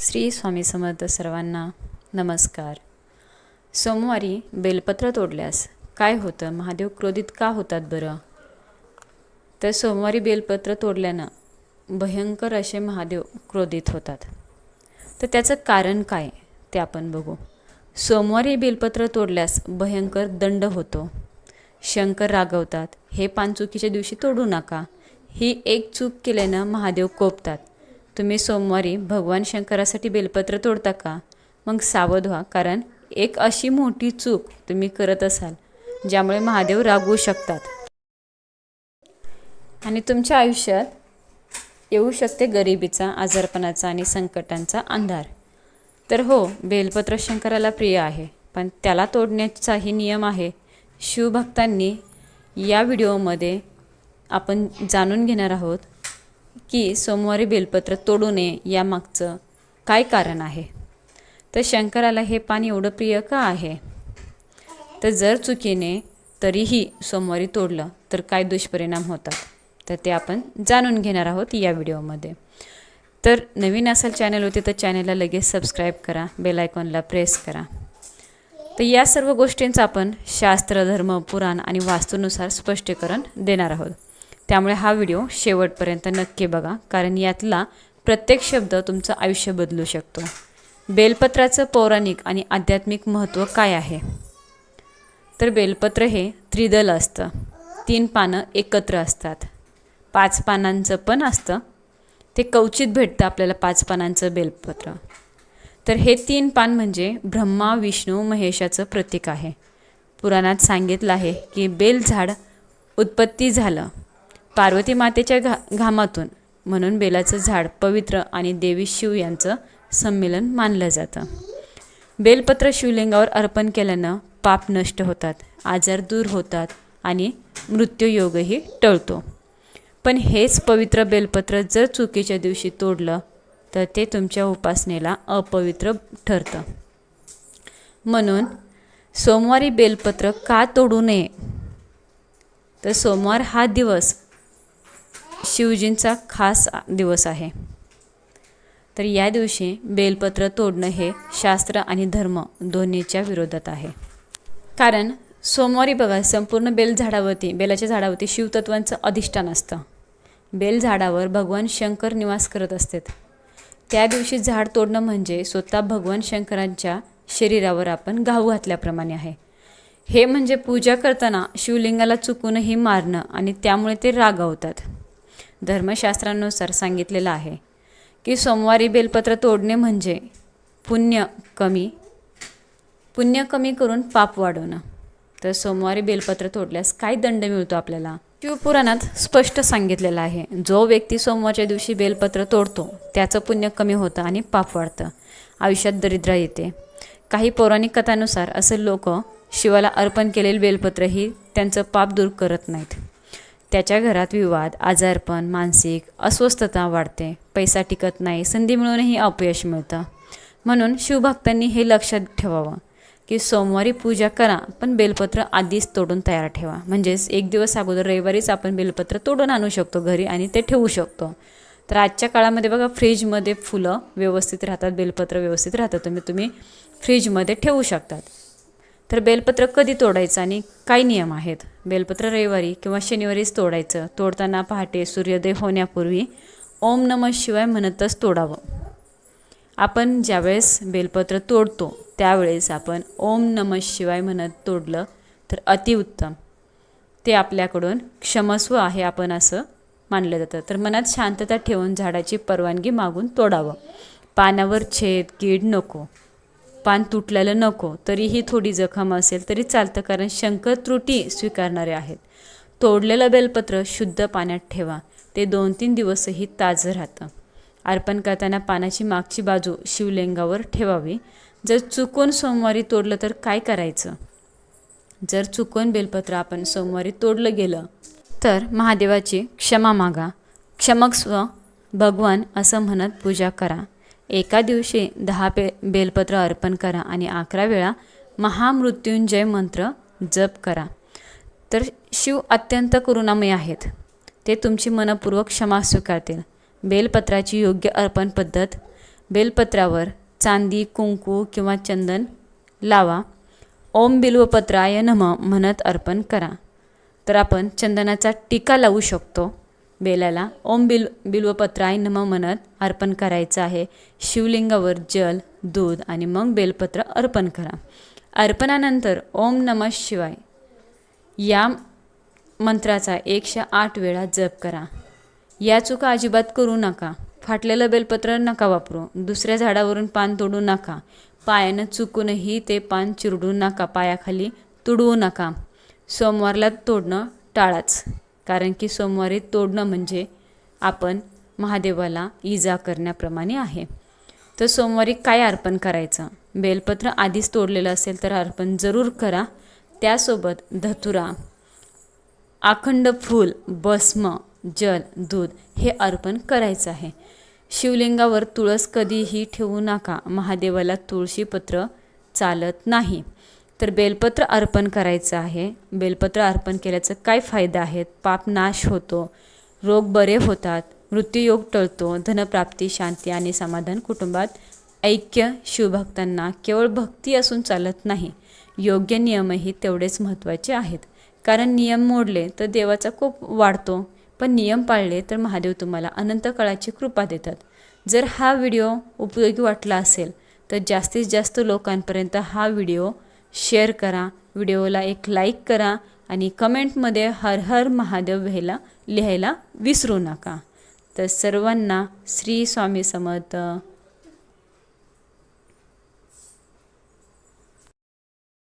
श्री स्वामी समर्थ सर्वांना नमस्कार। सोमवारी बेलपत्र तोडल्यास काय होतं? महादेव क्रोधित का होतात बरं? तर सोमवारी बेलपत्र तोडल्यानं भयंकर असे महादेव क्रोधित होतात। तर त्याचं कारण काय ते आपण बघू। सोमवारी बेलपत्र तोडल्यास भयंकर दंड होतो। शंकर रागवतात, हे पान चुकीच्या दिवशी तोडू नका। ही एक चूक केल्यानं महादेव कोपतात। तुम्ही सोमवारी भगवान शंकरासाठी बेलपत्र तोडता का? मग सावध व्हा, कारण एक अशी मोठी चूक तुम्ही करत असाल ज्यामुळे महादेव रागवू शकतात आणि तुमच्या आयुष्यात येऊ शकते गरिबीचा, आजारपणाचा आणि संकटांचा अंधार। तर हो, बेलपत्र शंकराला प्रिय आहे, पण त्याला तोडण्याचाही नियम आहे। शिवभक्तांनी या व्हिडिओमध्ये आपण जाणून घेणार आहोत की सोमवारी बेलपत्र तोडू नये यामागचं काय कारण आहे। तर शंकराला हे पान एवढं प्रिय का आहे? तर जर चुकीने तरीही सोमवारी तोडलं तर काय दुष्परिणाम होतात, तर ते आपण जाणून घेणार आहोत या व्हिडिओमध्ये। तर नवीन असाल चॅनलवरती तर चॅनलला लगेच सबस्क्राईब करा, बेल आयकॉनला प्रेस करा। तर या सर्व गोष्टींचं आपण शास्त्र, धर्म, पुराण आणि वास्तूनुसार स्पष्टीकरण देणार आहोत। त्यामुळे हा व्हिडिओ शेवटपर्यंत नक्की बघा, कारण यातला प्रत्येक शब्द तुमचं आयुष्य बदलू शकतो। बेलपत्राचं पौराणिक आणि आध्यात्मिक महत्त्व काय आहे? तर बेलपत्र हे त्रिदल असतं, 3 पानं एकत्र असतात। 5 पानांचं पण असतं, ते कवचित भेटतं आपल्याला 5 पानांचं बेलपत्र। तर हे 3 पान म्हणजे ब्रह्मा, विष्णू, महेशाचं प्रतीक आहे। पुराणात सांगितलं आहे की बेल झाड उत्पत्ती झालं पार्वती मातेच्या घामातून, म्हणून बेलाचं झाड पवित्र आणि देवी शिव यांचं संमेलन मानलं जातं। बेलपत्र शिवलिंगावर अर्पण केल्यानं पाप नष्ट होतात, आजार दूर होतात आणि मृत्यूयोगही टळतो। पण हेच पवित्र बेलपत्र जर चुकीच्या दिवशी तोडलं तर ते तुमच्या उपासनेला अपवित्र ठरतं। म्हणून सोमवारी बेलपत्र का तोडू नये? तर सोमवार हा दिवस शिवजींचा खास दिवस आहे। तर या दिवशी बेलपत्र तोडणं हे शास्त्र आणि धर्म दोन्हीच्या विरोधात आहे। कारण सोमवारी बघा, संपूर्ण बेलाच्या झाडावरती शिवतत्वांचं अधिष्ठान असतं। बेल झाडावर भगवान शंकर निवास करत असतात। त्या दिवशी झाड तोडणं म्हणजे स्वतः भगवान शंकरांच्या शरीरावर आपण घाव घातल्याप्रमाणे आहे। हे म्हणजे पूजा करताना शिवलिंगाला चुकूनही मारणं आणि त्यामुळे ते रागावतात। धर्मशास्त्रानुसार सांगितलेलं आहे की सोमवारी बेलपत्र तोडणे म्हणजे पुण्य कमी करून पाप वाढवणं। तर सोमवारी बेलपत्र तोडल्यास काय दंड मिळतो आपल्याला? शिवपुराणात स्पष्ट सांगितलेलं आहे, जो व्यक्ती सोमवारच्या दिवशी बेलपत्र तोडतो त्याचं पुण्य कमी होतं आणि पाप वाढतं, आयुष्यात दरिद्र येते। काही पौराणिक कथांनुसार असे लोक शिवाला अर्पण केलेले बेलपत्र ही त्यांचं पाप दूर करत नाहीत। त्याच्या घरात विवाद, आजारपण, मानसिक अस्वस्थता वाढते, पैसा टिकत नाही, संधी मिळूनही अपयश मिळतं। म्हणून शिवभक्तांनी हे लक्षात ठेवावं की सोमवारी पूजा करा, पण बेलपत्र आधीच तोडून तयार ठेवा। म्हणजेच एक दिवस अगोदर रविवारीच आपण बेलपत्र तोडून आणू शकतो घरी आणि ते ठेवू शकतो। तर आजच्या काळामध्ये बघा, फ्रीजमध्ये फुलं व्यवस्थित राहतात, बेलपत्र व्यवस्थित राहतं, तुम्ही फ्रीजमध्ये ठेवू शकतात। तर बेलपत्र कधी तोडायचं आणि काय नियम आहेत? बेलपत्र रविवारी किंवा शनिवारीच तोडायचं। तोडताना पहाटे सूर्योदय होण्यापूर्वी ओम नमः शिवाय म्हणतच तोडावं। आपण ज्यावेळेस बेलपत्र तोडतो त्यावेळेस आपण ओम नमः शिवाय म्हणत तोडलं तर अतिउत्तम। ते आपल्याकडून क्षमस्व आहे आपण असं मानलं जातं। तर मनात शांतता ठेवून झाडाची परवानगी मागून तोडावं। पानावर छेद, कीड नको, पान तुटलेलं नको, तरीही थोडी जखम असेल तरी चालतं, कारण शंकर त्रुटी स्वीकारणारे आहेत। तोडलेलं बेलपत्र शुद्ध पाण्यात ठेवा, ते 2-3 दिवसही ताजं राहतं। अर्पण करताना पानाची मागची बाजू शिवलिंगावर ठेवावी। जर चुकून सोमवारी तोडलं तर काय करायचं? जर चुकून बेलपत्र आपण सोमवारी तोडलं गेलं तर महादेवाची क्षमा मागा, क्षमस्व भगवान असं म्हणत पूजा करा। एका दिवशी 10 बेलपत्र अर्पण करा आणि 11 वेळा महामृत्युंजय मंत्र जप करा। तर शिव अत्यंत करुणामय आहेत, ते तुमची मनपूर्वक क्षमा स्वीकारतील। बेलपत्राची योग्य अर्पण पद्धत: बेलपत्रावर चांदी, कुंकू किंवा चंदन लावा. ओम बिल्वपत्राय नमः म्हणत अर्पण करा. तर आपण चंदनाचा टिका लावू शकतो बेलाला. ओम बिल्वपत्राय नमः म्हणत अर्पण करायचं आहे. शिवलिंगावर जल, दूध आणि मग बेलपत्र अर्पण करा. अर्पणानंतर ओम नमः शिवाय या मंत्राचा 108 वेळा जप करा. या चुका अजिबात करू नका. फाटलेलं बेलपत्र नका वापरू. दुसऱ्या झाडावरून पान तोडू नका. पायानं चुकूनही ते पान चिरडू नका. पायाखाली तुडवू नका. सोमवारला तोडणं टाळाच, कारण की सोमवारी तोडणं म्हणजे आपण महादेवाला इजा करण्याप्रमाणे आहे. तर सोमवारी काय अर्पण करायचं? बेलपत्र आधीच तोडलेलं असेल तर अर्पण जरूर करा. त्यासोबत धतुरा, अखंड फूल, भस्म, जल, दूध हे अर्पण करायचं आहे. शिवलिंगावर तुळस कधीही ठेवू नका. महादेवाला तुळशीपत्र चालत नाही. तर बेलपत्र अर्पण करायचं आहे. बेलपत्र अर्पण केल्याचं काय फायदा आहेत? पाप नाश होतो, रोग बरे होतात, मृत्यूयोग टळतो, धनप्राप्ती, शांती आणि समाधान कुटुंबात, ऐक्य. शिवभक्तांना केवळ भक्ती असून चालत नाही, योग्य नियमही तेवढेच महत्त्वाचे आहेत. कारण नियम मोडले तर देवाचा कोप वाढतो, पण नियम पाळले तर महादेव तुम्हाला अनंत काळाची कृपा देतात. जर हा व्हिडिओ उपयोगी वाटला असेल तर जास्तीत जास्त लोकांपर्यंत हा व्हिडिओ शेअर करा. व्हिडिओला एक लाईक करा आणि कमेंटमध्ये हर हर महादेव लिहायला विसरू नका. तर सर्वांना श्री स्वामी समर्थ.